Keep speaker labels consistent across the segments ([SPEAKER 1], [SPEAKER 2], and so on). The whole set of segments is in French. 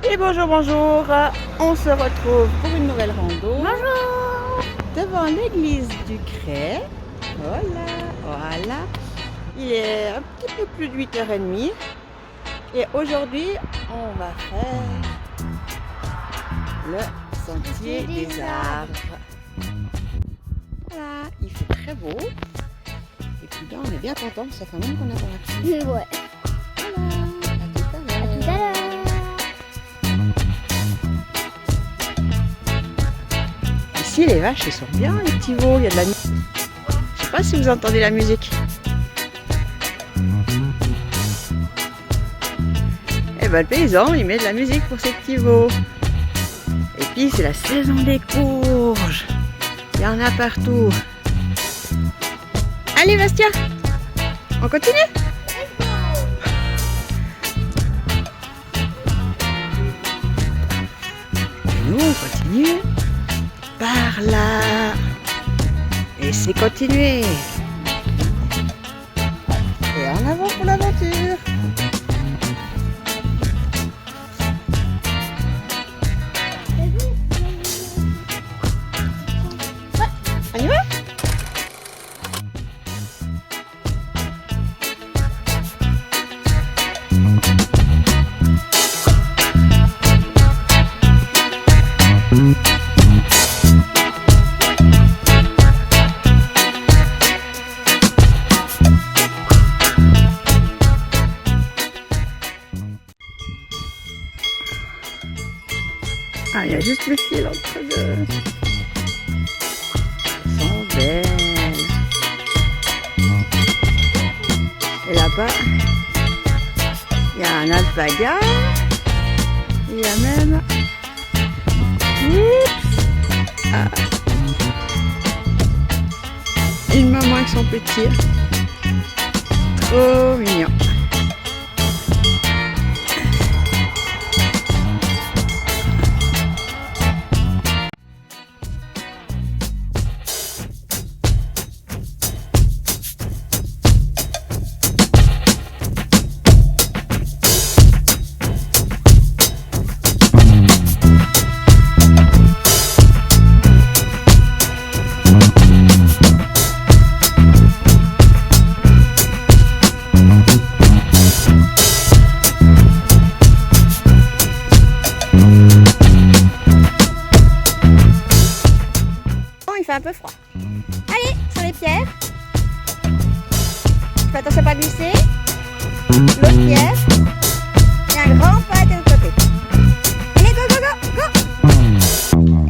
[SPEAKER 1] Et bonjour, bonjour, on se retrouve pour une nouvelle rando.
[SPEAKER 2] Bonjour.
[SPEAKER 1] Devant l'église du Crêt. Voilà. Il est un petit peu plus de 8h30. Et aujourd'hui, on va faire le sentier des arbres. Voilà, il fait très beau. Et puis là, on est bien content, ça fait même qu'on a pas marché.
[SPEAKER 2] Ouais.
[SPEAKER 1] Voilà, à tout à l'heure.
[SPEAKER 2] À tout à l'heure.
[SPEAKER 1] Ici, les vaches, elles sont bien, les petits veaux, il y a de la musique. Je sais pas si vous entendez la musique. Et ben le paysan, il met de la musique pour ses petits veaux. Et puis, c'est la saison des courges. Il y en a partout. Allez, Bastien, on continue? Et nous, on continue par là. Et c'est continuer. Et en avant pour l'aventure. On y va? Ah, il y a juste le fil entre deux. Elles sont belles. Et là-bas, il y a un alpaga. Il y a même... Oups. Ah. Une maman avec son petit. Trop mignon. Il fait un peu froid.
[SPEAKER 2] Allez, sur les pierres. Fais attention à pas glisser. L'autre pierre. Et un grand pas de l'autre côté. Allez, go.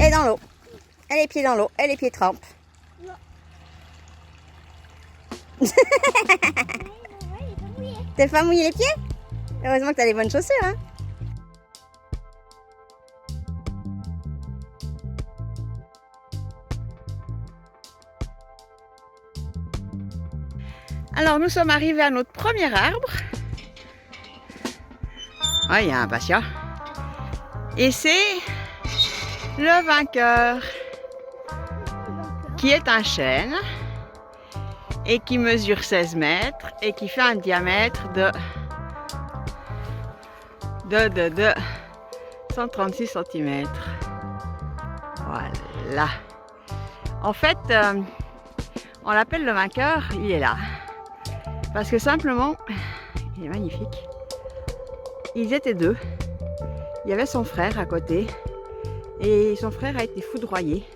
[SPEAKER 2] Et dans l'eau. Et les pieds dans l'eau. Et les pieds trempent. T'es pas mouillé les pieds? Heureusement que t'as les bonnes chaussures, hein.
[SPEAKER 1] Alors nous sommes arrivés à notre premier arbre. Ah, il y a un patient. Et c'est le vainqueur, qui est un chêne et qui mesure 16 mètres et qui fait un diamètre de 136 cm. Voilà. En fait, on l'appelle le vainqueur, il est là. Parce que simplement, il est magnifique. Ils étaient deux. Il y avait son frère à côté. Et son frère a été foudroyé.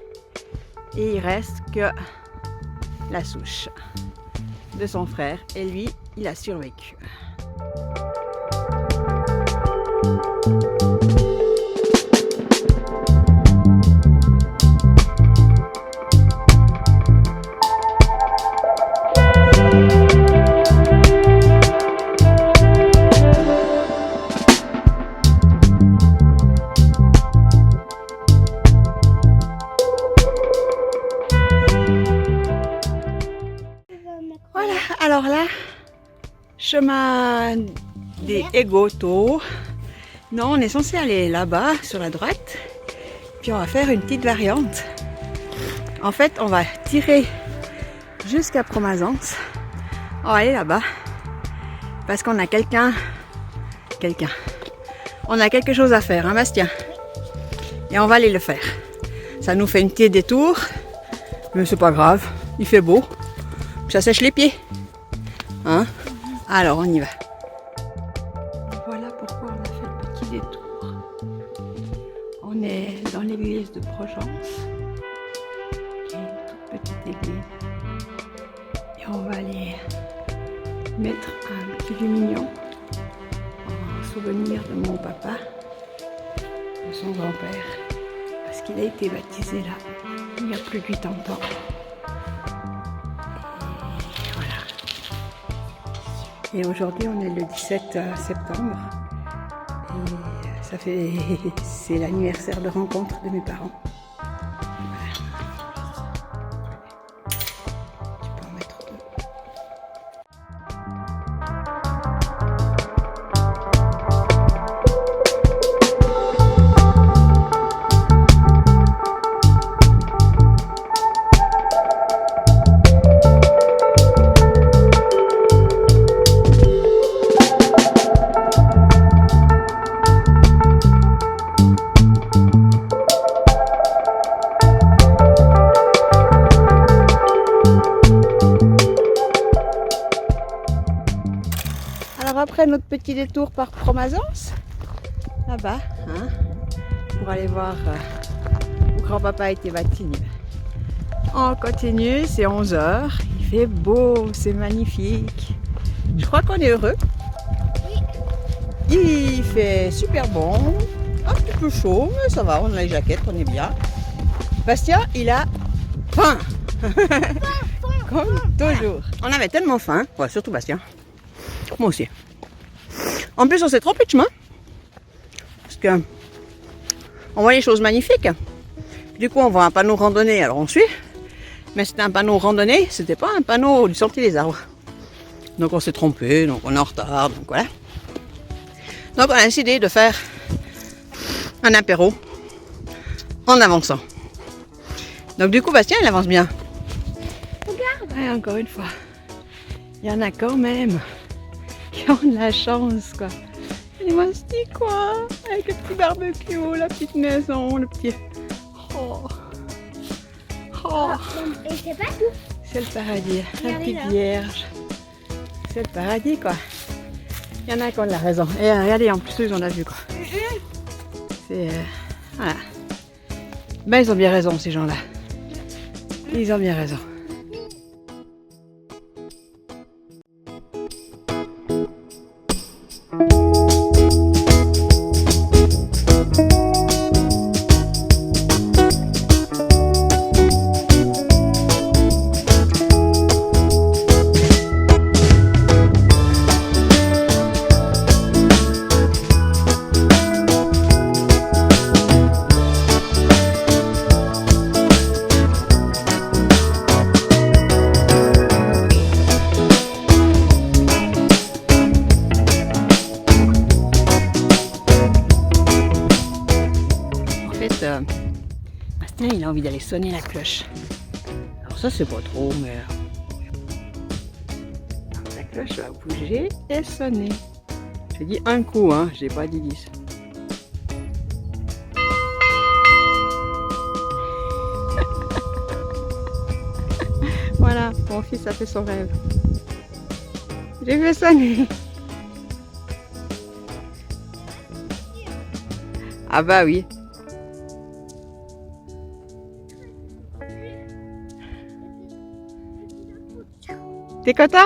[SPEAKER 1] Et il reste que la souche de son frère. Et lui, il a survécu. Voilà, alors là, chemin des Égotos. Non, on est censé aller là-bas, sur la droite. Puis on va faire une petite variante. En fait, on va tirer jusqu'à Promazance. On va aller là-bas. Parce qu'on a quelqu'un. On a quelque chose à faire, hein Bastien? Et on va aller le faire. Ça nous fait un petit détour, mais c'est pas grave, il fait beau. Puis ça sèche les pieds. Hein? Alors on y va. Voilà pourquoi on a fait le petit détour. On est dans l'église de Progence, qui est une toute petite église. Et on va aller mettre un petit lumignon en souvenir de mon papa, de son grand-père, parce qu'il a été baptisé là il y a plus de 80 ans. Et voilà. Et aujourd'hui on est le 17 septembre et ça fait c'est l'anniversaire de rencontre de mes parents. Après notre petit détour par Promazance, là-bas, hein, pour aller voir où grand-papa a été baptisé. On continue, c'est 11h, il fait beau, c'est magnifique. Je crois qu'on est heureux. Il fait super bon, un petit peu chaud, mais ça va, on a les jaquettes, on est bien. Bastien, il a faim. Comme toujours. On avait tellement faim, ouais, surtout Bastien. Moi aussi. En plus, on s'est trompé de chemin. Parce que on voit les choses magnifiques. Du coup, on voit un panneau randonnée, alors on suit. Mais c'était un panneau randonnée, c'était pas un panneau du Sentier des Arbres. Donc on s'est trompé, donc on est en retard, donc voilà. Donc on a décidé de faire un apéro en avançant. Donc du coup, Bastien, il avance bien. Regarde. Ouais, encore une fois. Il y en a quand même. Qui ont de la chance, quoi. Et moi, ce petit coin, avec le petit barbecue, la petite maison, le petit... Oh. Oh.
[SPEAKER 2] Et c'est pas tout.
[SPEAKER 1] C'est le paradis, la
[SPEAKER 2] Regardez
[SPEAKER 1] petite
[SPEAKER 2] là.
[SPEAKER 1] vierge. C'est le paradis, quoi. Il y en a qui ont de la raison. Et regardez, en plus, ils ont la vue, quoi. C'est... voilà. Ben, ils ont bien raison, ces gens-là. Ils ont bien raison. Bastien, il a envie d'aller sonner la cloche. Alors ça, c'est pas trop, mais... alors, la cloche va bouger et sonner. J'ai dit un coup, hein, j'ai pas dit 10. Voilà, mon fils a fait son rêve. J'ai fait sonner. Ah bah oui. T'es content?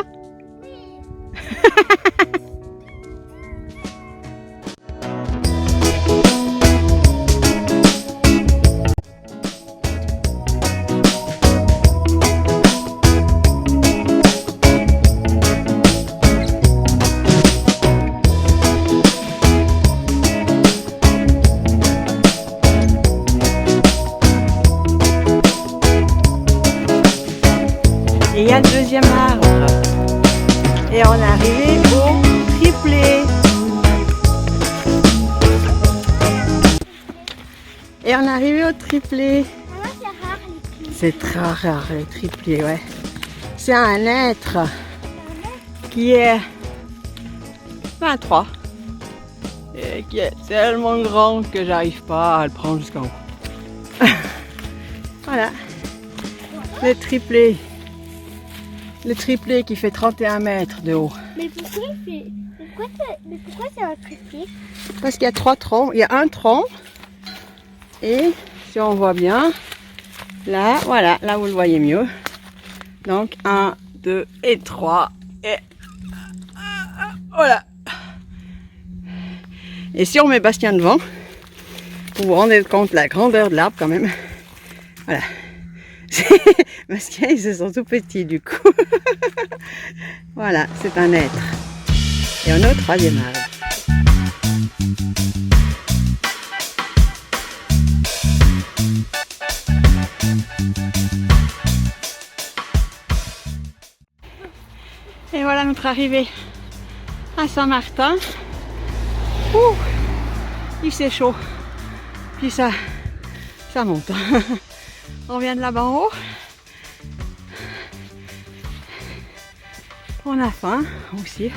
[SPEAKER 1] Et il y a le deuxième arbre. Et on est arrivé au triplé. Et on est arrivé au triplé. C'est très rare les triplés, ouais. C'est un être qui est 23. et qui est tellement grande que j'arrive pas à le prendre jusqu'en haut. Voilà, le triplé qui fait 31 mètres de haut.
[SPEAKER 2] Mais pourquoi c'est un triplé?
[SPEAKER 1] Parce qu'il y a 3 troncs, il y a un tronc et si on voit bien, là, voilà, là vous le voyez mieux. Donc 1, 2 et 3 et voilà. Et si on met Bastien devant, vous vous rendez compte de la grandeur de l'arbre quand même. Voilà. Bastien, ils se sont tout petits du coup. Voilà, c'est un être. Et on est au 3e arbre. Et voilà notre arrivée à Saint-Martin. Ouh, il fait chaud. Puis ça monte. On vient de là-bas en haut. On a faim aussi.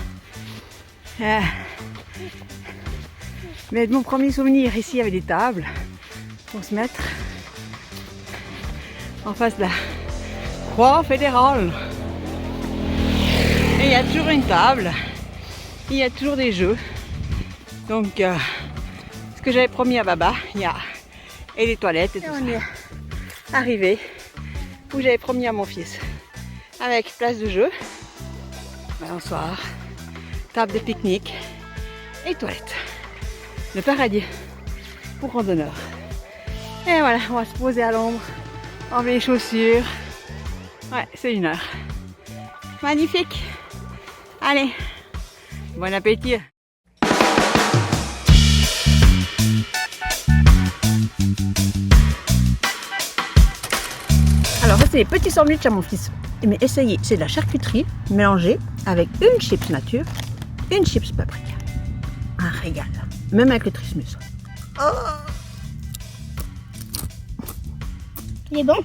[SPEAKER 1] Mais de mon premier souvenir, ici il y avait des tables pour se mettre en face de la croix fédérale. Et il y a toujours une table, il y a toujours des jeux. Donc, ce que j'avais promis à Baba, il y a et des toilettes et tout ça. On est arrivé où j'avais promis à mon fils, avec place de jeu, balançoire, table de pique-nique et toilettes. Le paradis pour randonneurs. Et voilà, on va se poser à l'ombre, enlever les chaussures. Ouais, c'est 1 heure. Magnifique. Allez, bon appétit. Alors ça c'est les petits sandwichs à mon fils. Mais essayez, c'est de la charcuterie mélangée avec une chips nature, une chips paprika. Un régal, même avec le trismus. Oh,
[SPEAKER 2] Il est bon.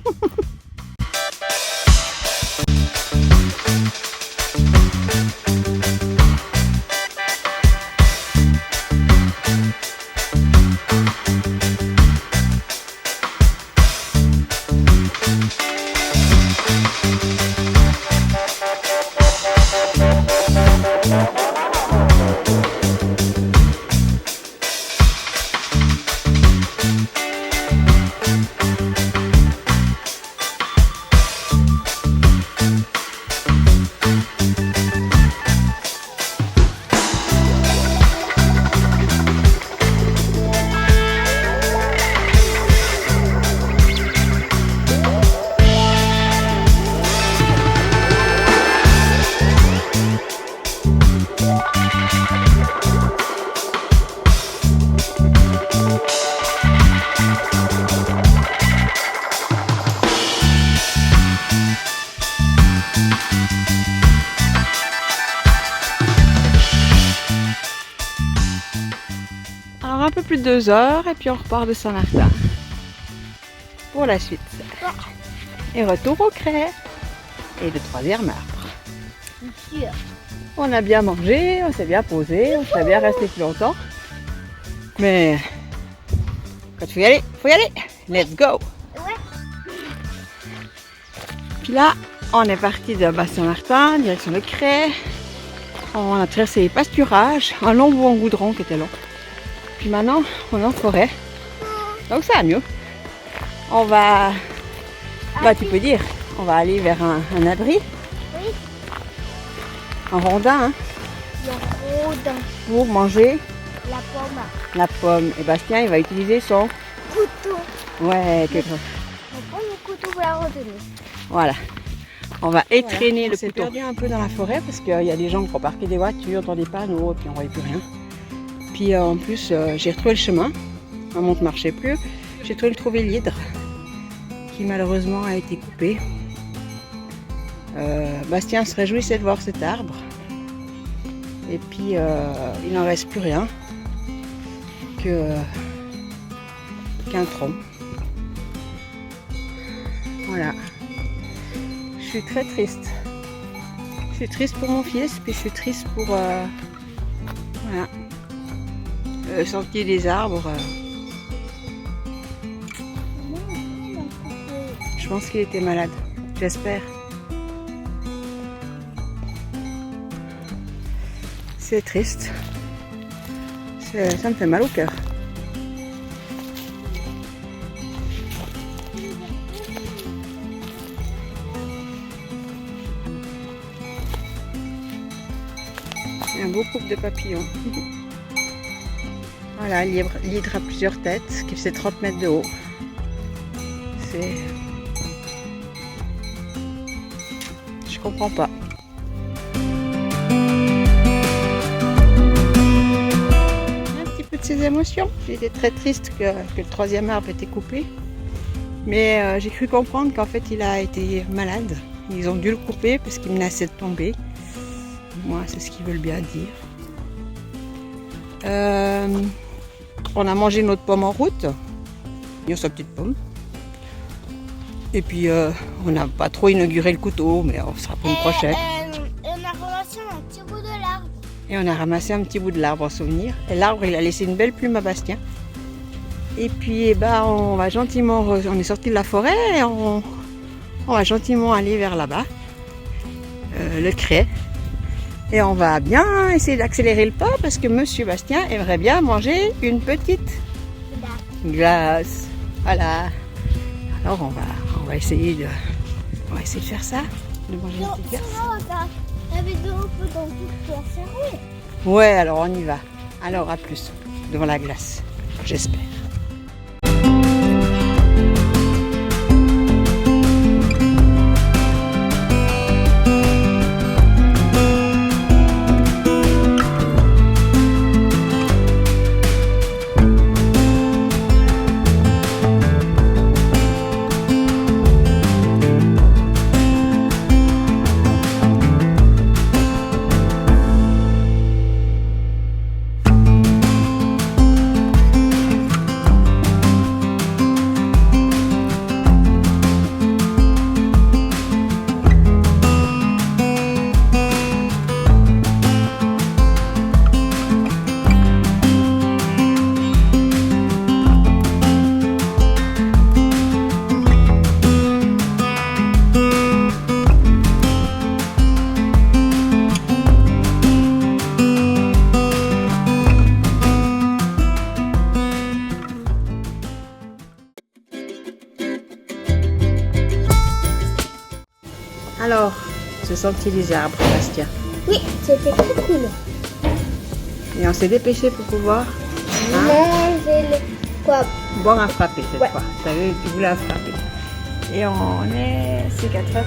[SPEAKER 1] Un peu plus de 2 heures et puis on repart de Saint-Martin pour la suite. Et retour au Crêt et le 3e arbre. On a bien mangé, on s'est bien posé, on s'est bien resté plus longtemps. Mais quand il faut y aller. Let's go.
[SPEAKER 2] Ouais.
[SPEAKER 1] Puis là, on est parti de Saint-Martin, direction le Crêt. On a traversé les pâturages, un long bout en goudron qui était long. Puis maintenant, on est en forêt. Donc ça va mieux. On va, tu peux dire, on va aller vers un abri.
[SPEAKER 2] Oui.
[SPEAKER 1] Un rondin, hein,
[SPEAKER 2] Le rondin.
[SPEAKER 1] pour manger
[SPEAKER 2] La pomme.
[SPEAKER 1] la pomme. Et Bastien, il va utiliser son...
[SPEAKER 2] Couteau.
[SPEAKER 1] Ouais, quelque chose.
[SPEAKER 2] On prend le couteau pour la randonnée.
[SPEAKER 1] Voilà. On va étraîner le
[SPEAKER 3] s'est
[SPEAKER 1] couteau. On s'est perdu un peu dans la forêt parce qu'il y a des gens qui ont parqué des voitures dans des panneaux et puis on ne voyait plus rien. Puis en plus, j'ai retrouvé le chemin. Ma montre ne marchait plus. J'ai trouvé l'hydre qui malheureusement a été coupé. Bastien se réjouissait de voir cet arbre. Et puis, il n'en reste plus rien qu'un tronc. Voilà. Je suis très triste. Je suis triste pour mon fils, puis je suis triste pour voilà, sentier des arbres. Je pense qu'il était malade, j'espère. C'est triste. Ça me fait mal au cœur. Il y a un beau couple de papillons. Voilà, l'hydre à plusieurs têtes qui fait 30 mètres de haut. C'est... Je comprends pas. Un petit peu de ses émotions. J'étais très triste que le troisième arbre était coupé. Mais j'ai cru comprendre qu'en fait il a été malade. Ils ont dû le couper parce qu'il menaçait de tomber. Moi, c'est ce qu'ils veulent bien dire. On a mangé notre pomme en route. Il y a sa petite pomme. Et puis, on n'a pas trop inauguré le couteau, mais on sera pour une prochaine.
[SPEAKER 2] On a ramassé un petit bout de l'arbre.
[SPEAKER 1] Et on a ramassé un petit bout de l'arbre en souvenir. Et l'arbre, il a laissé une belle plume à Bastien. Et puis, eh ben, on va gentiment... On est sorti de la forêt et on va gentiment aller vers là-bas. Le Cré. Et on va bien essayer d'accélérer le pas parce que Monsieur Bastien aimerait bien manger une petite glace. Voilà. Alors on va essayer de faire ça, de manger une petite glace.
[SPEAKER 2] La vidéo peut donc tout enfermer.
[SPEAKER 1] Ouais, alors on y va. Alors à plus devant la glace, j'espère. Alors, ce sentier des arbres, Bastien.
[SPEAKER 2] Oui, c'était très cool.
[SPEAKER 1] Et on s'est dépêché pour pouvoir
[SPEAKER 2] Manger le... Quoi?
[SPEAKER 1] boire un frappé cette
[SPEAKER 2] Ouais.
[SPEAKER 1] fois. Tu voulais un frappé. Et c'est 4h20.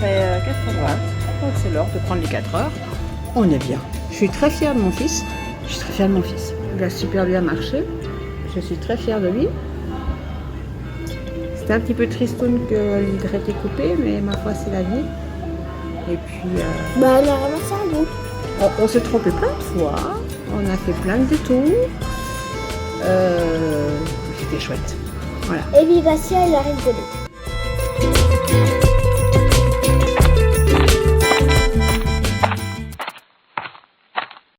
[SPEAKER 1] Donc c'est l'heure de prendre les 4h. On est bien. Je suis très fière de mon fils. Il a super bien marché. Je suis très fière de lui. C'était un petit peu tristoun que l'hydre était coupé, mais ma foi, c'est la vie. Et puis,
[SPEAKER 2] Bah, on a ramassé un bout.
[SPEAKER 1] on s'est trompé plein de fois. On a fait plein de détours. C'était chouette. Voilà.
[SPEAKER 2] Et puis Bastien, il a rigolé.